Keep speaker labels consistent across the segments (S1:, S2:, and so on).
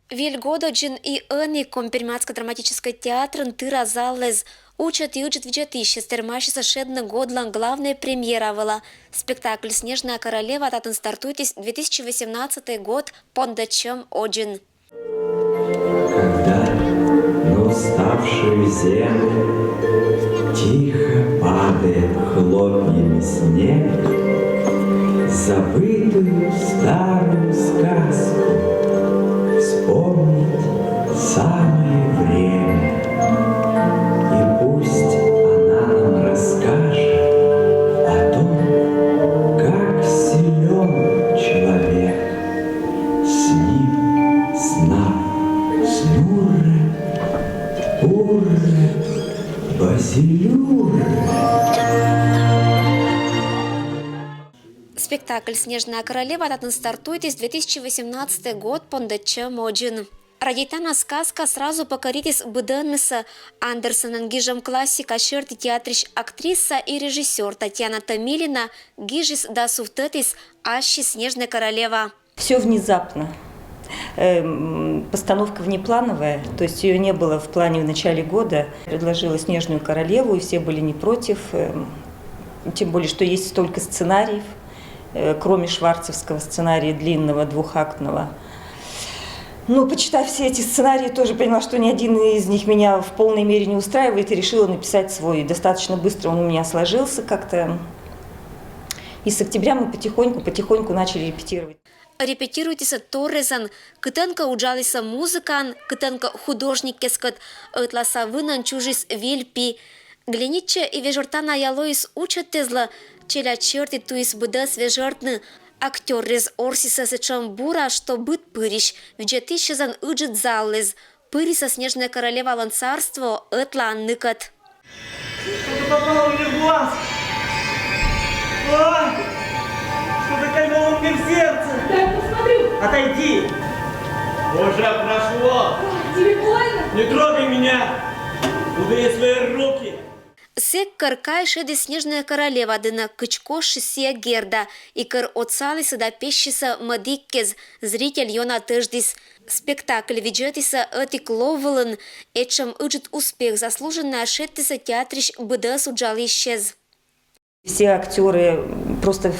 S1: Вильгододжин и Энни Комперматско-драматический театр «Тыразалез» учат и учат в джетище, стермащиса шедна годлан главная премьера была. Спектакль «Снежная королева» татын стартуйтесь 2018 год под дачем Оджин.
S2: Когда на уставшую землю тихо падает хлопьями снег, забытую старую сказку вспомнить самое время. И пусть она нам расскажет о том, как силен человек. С ним сна снурре, урре, базилюре.
S1: Спектакль «Снежная королева» татын стартуйтесь 2018 год под дачем Оджин. Радитана сказка сразу покоритесь Бденнеса Андерсонен гижем классика черти театрищ актриса и режиссер Татьяна Томилина гижис да суфтетис ащи «Снежная королева».
S3: Все внезапно. Постановка внеплановая, то есть ее не было в плане в начале года. Предложила «Снежную королеву», и все были не против, тем более, что есть столько сценариев, кроме шварцевского сценария длинного, двухактного. Но, почитав все эти сценарии, тоже поняла, что ни один из них меня в полной мере не устраивает, и решила написать свой. Достаточно быстро он у меня сложился как-то. И с октября мы потихоньку начали репетировать.
S1: Репетируйтеся Торрезан, кытенка уджалиса музыкан, кытенка художник кескат, ытласа вынан чужис вильпи. Гляниче и вежортана ялоис учат тезла, челя черти туис быдас вежортны. Актер рез орсиса сечам бура, что быт пырищ, в джетищезан ыджит залез. Пыриса «Снежная королева» ланцарство, этла ныкат.
S4: Что-то попало мне в глаз. Ой, что-то кольнуло мне в сердце.
S5: Дай посмотрю.
S4: Отойди. Уже прошло.
S5: Тебе больно?
S4: Не трогай меня. Убери свои руки.
S1: Сек каркай шеди «Снежная королева» дына кычко шисия герда, и кар отсалиса да пещиса мадиккез, зритель йона тыждис. Спектакль виджетиса этик ловылын, этчам ыджит успех, заслуженно ошеттиса театрищ быдас уджал исчез.
S3: Все актеры,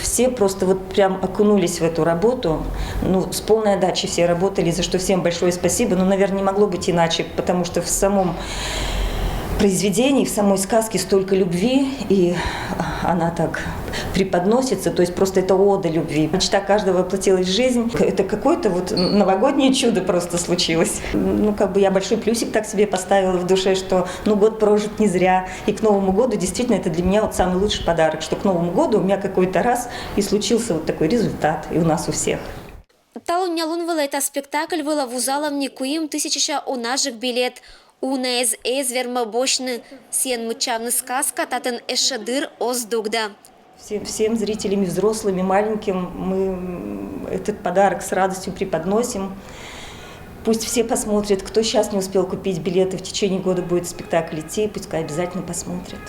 S3: все вот прям окунулись в эту работу. Ну, с полной отдачей все работали, за что всем большое спасибо. Но, наверное, не могло быть иначе, потому что в самом произведении, в самой сказке столько любви, и она так преподносится, то есть просто это ода любви. Мечта каждого воплотилась в жизнь. Это какое-то вот новогоднее чудо просто случилось. Ну, как бы я большой плюсик так себе поставила в душе, что год прожит не зря. И к Новому году действительно это для меня вот самый лучший подарок, что к Новому году у меня какой-то раз и случился вот такой результат, и у нас у всех.
S1: Талуня лунвала это спектакль была в узалом никуим тысяча у наших билет. Уна из верма бочны сен мычавны сказка татен эшадыр оздугда.
S3: Всем зрителям, взрослым и маленьким мы этот подарок с радостью преподносим. Пусть все посмотрят, кто сейчас не успел купить билеты, в течение года будет спектакль идти, пускай обязательно посмотрят.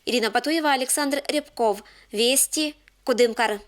S1: Ирина Патуева, Александр Рябков. Вести, Кудымкар.